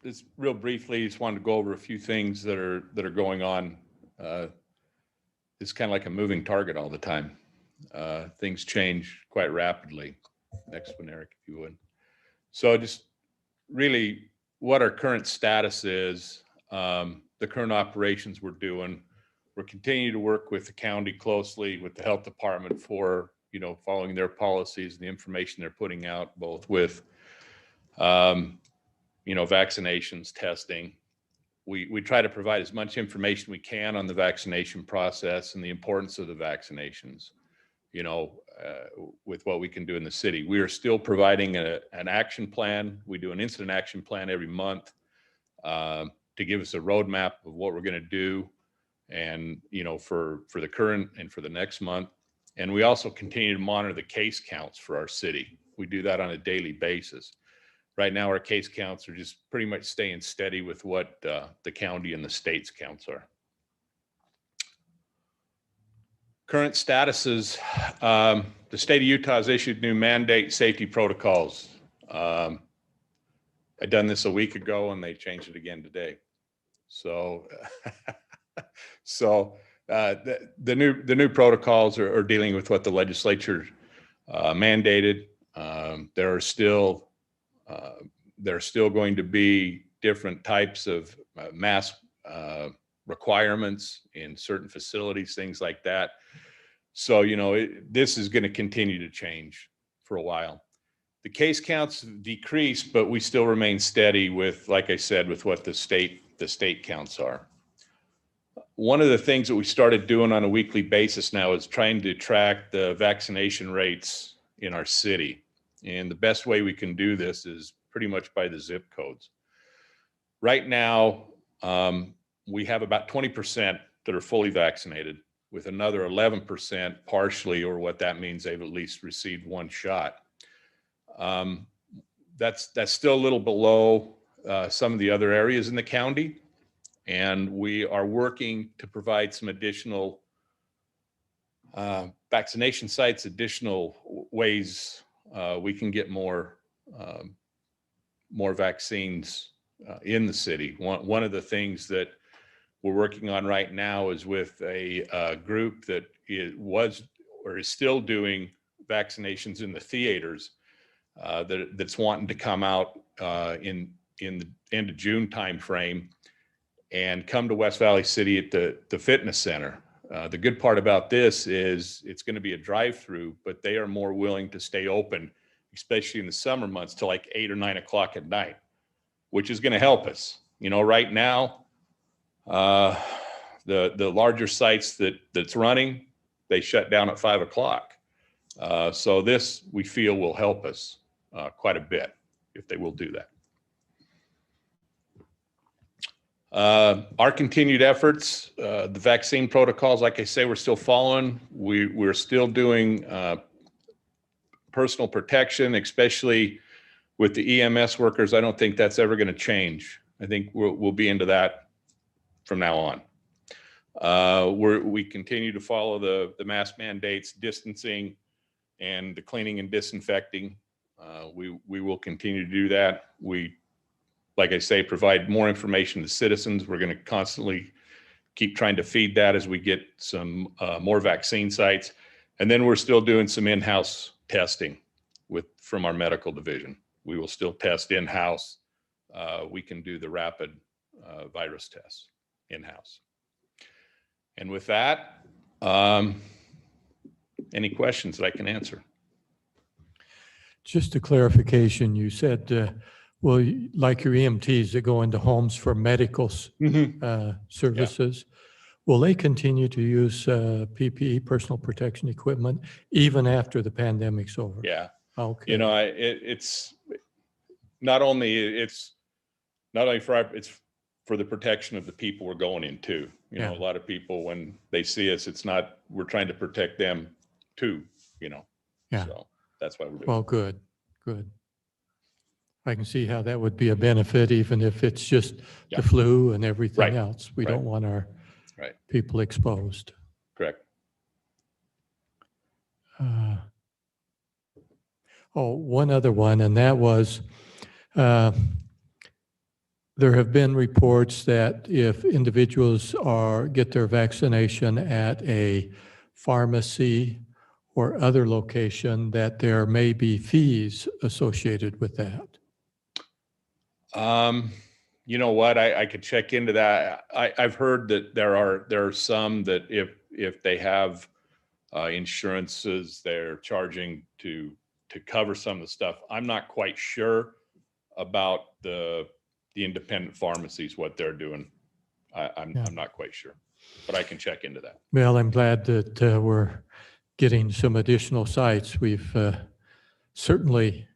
Just real briefly, just wanted to go over a few things that are going on. It's kind of like a moving target all the time. Things change quite rapidly. Next one, Eric, if you would. So just really what our current status is, the current operations we're doing. We're continuing to work with the county closely, with the health department for, following their policies and the information they're putting out, both with, vaccinations, testing. We try to provide as much information we can on the vaccination process and the importance of the vaccinations, with what we can do in the city. We are still providing an action plan. We do an incident action plan every month to give us a roadmap of what we're going to do and, for the current and for the next month. And we also continue to monitor the case counts for our city. We do that on a daily basis. Right now, our case counts are just pretty much staying steady with what the county and the state's counts are. Current statuses, the state of Utah has issued new mandate safety protocols. I done this a week ago and they changed it again today. So, the new protocols are dealing with what the legislature mandated. There are still going to be different types of mask requirements in certain facilities, things like that. So, this is going to continue to change for a while. The case counts decrease, but we still remain steady with, like I said, with what the state counts are. One of the things that we started doing on a weekly basis now is trying to track the vaccination rates in our city. And the best way we can do this is pretty much by the zip codes. Right now, we have about 20% that are fully vaccinated, with another 11% partially, or what that means they've at least received one shot. That's still a little below some of the other areas in the county. And we are working to provide some additional vaccination sites, additional ways we can get more vaccines in the city. One of the things that we're working on right now is with a group that was or is still doing vaccinations in the theaters that's wanting to come out in the end of June timeframe and come to West Valley City at the fitness center. The good part about this is it's going to be a drive-through, but they are more willing to stay open, especially in the summer months, till like 8 or 9 o'clock at night, which is going to help us. Right now, the larger sites that's running, they shut down at 5 o'clock. So this, we feel, will help us quite a bit if they will do that. Our continued efforts, the vaccine protocols, like I say, we're still following. We're still doing personal protection, especially with the EMS workers. I don't think that's ever going to change. I think we'll be into that from now on. We continue to follow the mask mandates, distancing, and the cleaning and disinfecting. We will continue to do that. We, like I say, provide more information to citizens. We're going to constantly keep trying to feed that as we get some more vaccine sites. And then we're still doing some in-house testing from our medical division. We will still test in-house. We can do the rapid virus tests in-house. And with that, any questions that I can answer? Just a clarification, you said, well, like your EMTs that go into homes for medical services, will they continue to use PPE, personal protection equipment, even after the pandemic's over? Yeah. Okay. You know, it's not only it's for the protection of the people we're going into. You know, Yeah. a lot of people, when they see us, it's not, we're trying to protect them too, you know. Yeah. So that's why we're doing it. Well, good, good. I can see how that would be a benefit, even if it's just Yeah. the flu and everything Right. else. We Right. don't want our Right. people exposed. Correct. One other one, and that was, there have been reports that if individuals get their vaccination at a pharmacy or other location, that there may be fees associated with that. You know what? I could check into that. I've heard that there are some that if they have insurances, they're charging to cover some of the stuff. I'm not quite sure about the independent pharmacies, what they're doing. I'm not quite sure, but I can check into that. Well, I'm glad that we're getting some additional sites. We've certainly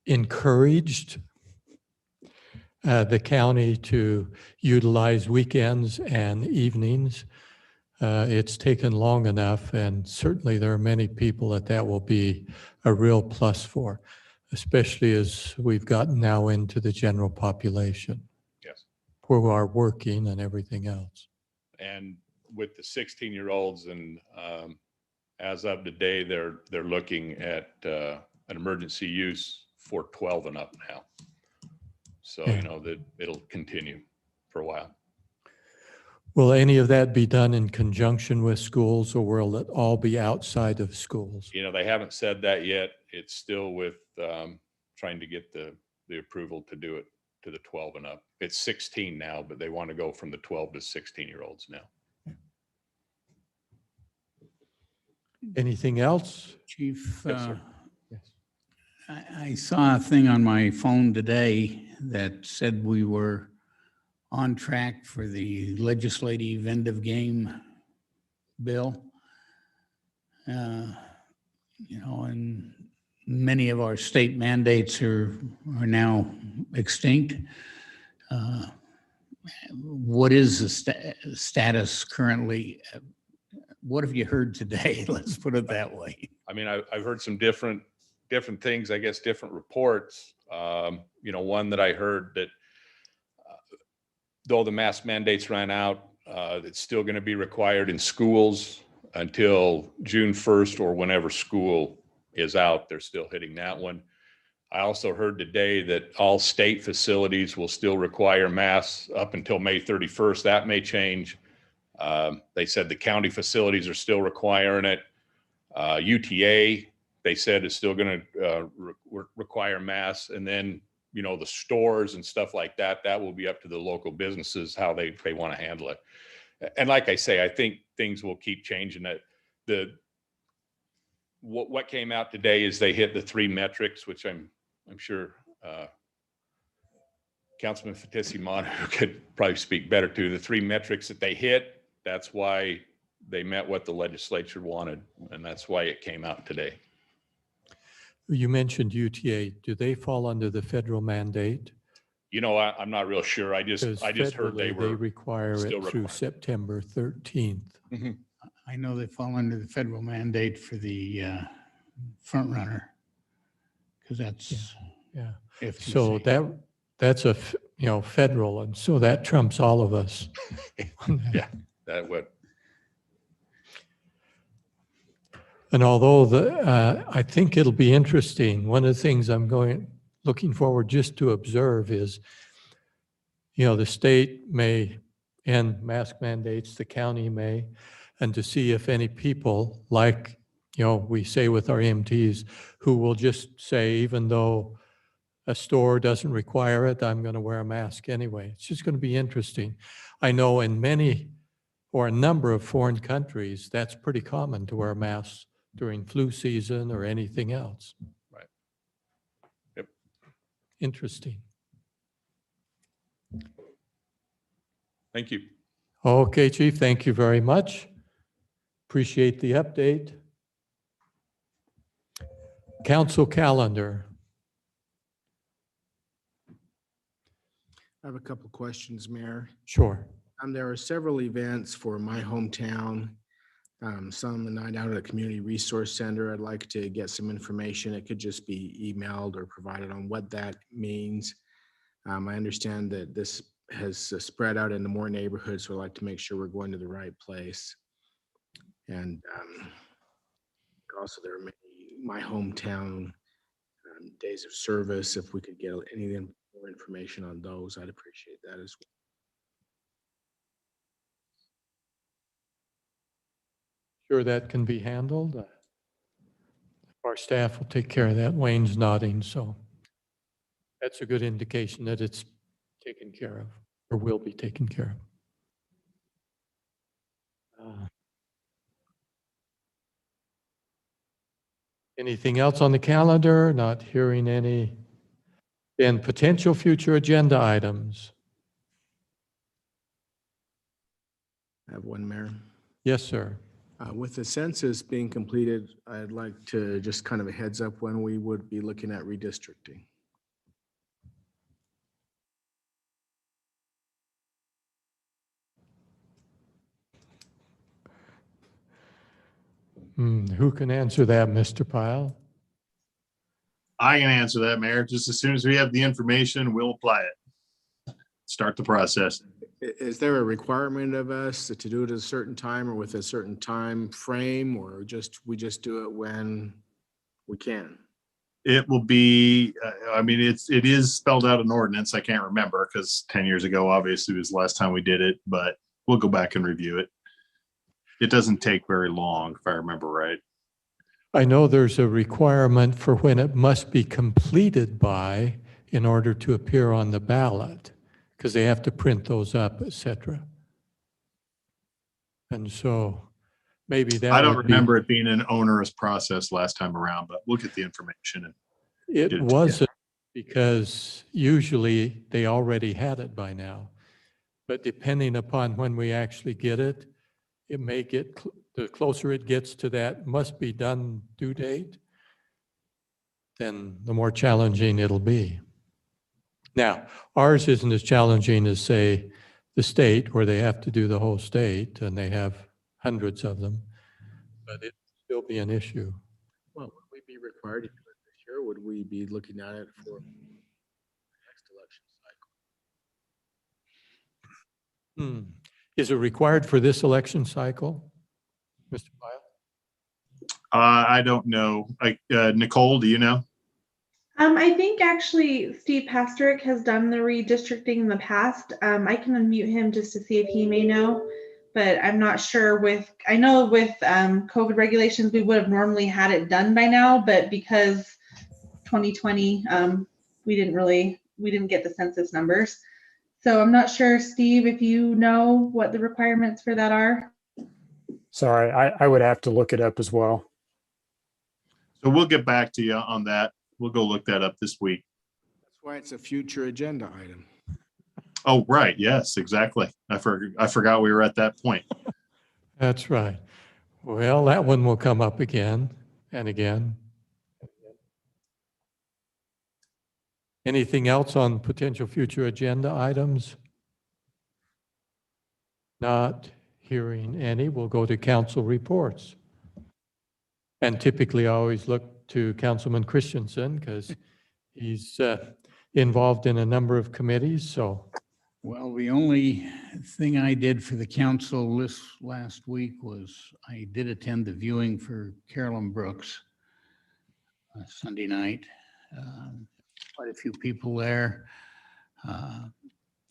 encouraged the county to utilize weekends and evenings. It's taken long enough, and certainly there are many people that will be a real plus for, especially as we've gotten now into the general population. Yes. Who are working and everything else. And with the 16-year-olds, and as of today, they're looking at an emergency use for 12 and up now. So, Yeah. you know, that it'll continue for a while. Will any of that be done in conjunction with schools, or will it all be outside of schools? You know, they haven't said that yet. It's still with trying to get the approval to do it to the 12 and up. It's 16 now, but they want to go from the 12 to 16-year-olds now. Anything else? Chief, Yes, sir. I saw a thing on my phone today that said we were on track for the legislative end of game bill. You know, and many of our state mandates are now extinct. What is the status currently? What have you heard today? Let's put it that way. I mean, I've heard some different things, I guess, different reports. You know, one that I heard that though the mask mandates ran out, it's still going to be required in schools until June 1st or whenever school is out. They're still hitting that one. I also heard today that all state facilities will still require masks up until May 31st. That may change. They said the county facilities are still requiring it. UTA, they said, is still going to require masks. And then, you know, the stores and stuff like that, that will be up to the local businesses, how they want to handle it. And like I say, I think things will keep changing. What came out today is they hit the 3 metrics, which I'm sure Councilman Fatisi-Manu could probably speak better to. The 3 metrics that they hit, that's why they met what the legislature wanted, and that's why it came out today. You mentioned UTA. Do they fall under the federal mandate? You know, I'm not real sure. I just Because heard they federally, were require still it through required. September 13th. I know they fall under the federal mandate for the front runner, because that's Yeah. FTC. So that's federal, and so that trumps all of us. Yeah, that would. And although I think it'll be interesting, one of the things I'm looking forward just to observe is, you know, the state may end mask mandates, the county may, and to see if any people, like, we say with our EMTs, who will just say, even though a store doesn't require it, I'm going to wear a mask anyway. It's just going to be interesting. I know in many or a number of foreign countries, that's pretty common to wear masks during flu season or anything else. Right. Yep. Interesting. Thank you. Okay, Chief, thank you very much. Appreciate the update. Council calendar. I have a couple of questions, Mayor. Sure. There are several events for my hometown. Some the night out at a community resource center. I'd like to get some information. It could just be emailed or provided on what that means. I understand that this has spread out into more neighborhoods, so I'd like to make sure we're going to the right place. And also there are many my hometown days of service. If we could get any more information on those, I'd appreciate that as well. Sure, that can be handled. Our staff will take care of that. Wayne's nodding, so that's a good indication that it's taken care of or will be taken care of. Anything else on the calendar? Not hearing any. Then potential future agenda items. I have one, Mayor. Yes, sir. With the census being completed, I'd like to just kind of a heads up when we would be looking at redistricting. Who can answer that, Mr. Pyle? I can answer that, Mayor. Just as soon as we have the information, we'll apply it. Start the process. Is there a requirement of us to do it at a certain time or with a certain time frame, or we just do it when we can? It will be, I mean, it is spelled out in ordinance. I can't remember because 10 years ago, obviously, was the last time we did it, but we'll go back and review it. It doesn't take very long, if I remember right. I know there's a requirement for when it must be completed by in order to appear on the ballot, because they have to print those up, et cetera. And so maybe that I don't remember it being an onerous process last time around, but look at the information. And it wasn't, because usually they already had it by now. But depending upon when we actually get it, it may get, the closer it gets to that must be done due date, then the more challenging it'll be. Now, ours isn't as challenging as, say, the state, where they have to do the whole state, and they have hundreds of them, but it'll still be an issue. Well, would we be required to do it this year? Would we be looking at it for the next election cycle? Is it required for this election cycle, Mr. Pyle? I don't know. Nicole, do you know? I think actually Steve Pasterick has done the redistricting in the past. I can unmute him just to see if he may know, but I'm not sure I know with COVID regulations, we would have normally had it done by now, but because 2020, we didn't get the census numbers. So I'm not sure, Steve, if you know what the requirements for that are. Sorry, I would have to look it up as well. So we'll get back to you on that. We'll go look that up this week. That's why it's a future agenda item. Oh, right. Yes, exactly. I forgot we were at that point. That's right. Well, that one will come up again and again. Anything else on potential future agenda items? Not hearing any, we'll go to council reports. And typically I always look to Councilman Christensen because he's involved in a number of committees, so. Well, the only thing I did for the council last week was I did attend the viewing for Carolyn Brooks Sunday night. Quite a few people there.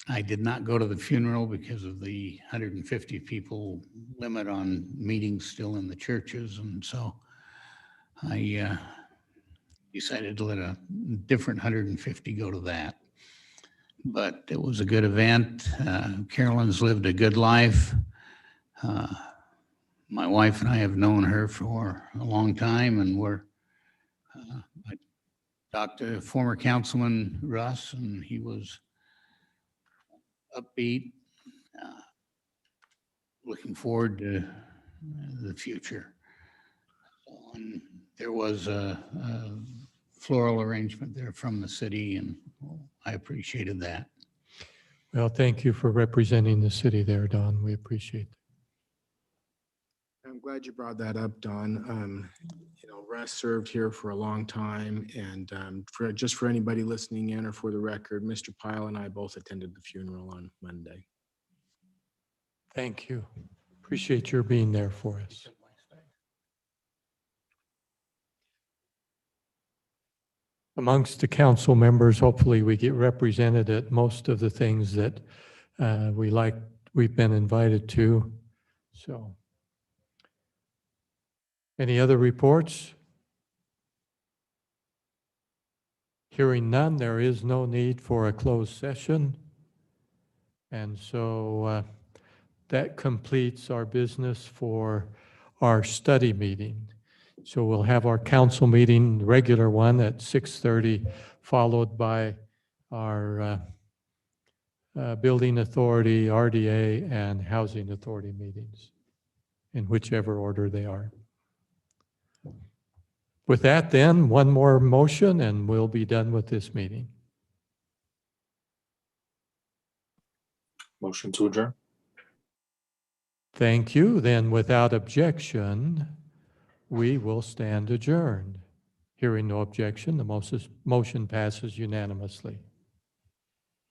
I did not go to the funeral because of the 150 people limit on meetings still in the churches. And so I decided to let a different 150 go to that. But it was a good event. Carolyn's lived a good life. My wife and I have known her for a long time, and I talked to former Councilman Russ, and he was upbeat, looking forward to the future. And there was a floral arrangement there from the city, and I appreciated that. Well, thank you for representing the city there, Don. We appreciate it. I'm glad you brought that up, Don. Russ served here for a long time, and for anybody listening in or for the record, Mr. Pyle and I both attended the funeral on Monday. Thank you. Appreciate your being there for us. Amongst the council members, hopefully we get represented at most of the things that we've been invited to. So, any other reports? Hearing none, there is no need for a closed session. And so that completes our business for our study meeting. So we'll have our council meeting, the regular one at 6:30, followed by our Building Authority, RDA, and Housing Authority meetings, in whichever order they are. With that then, one more motion and we'll be done with this meeting. Motion to adjourn. Thank you. Then without objection, we will stand adjourned. Hearing no objection, the motion passes unanimously.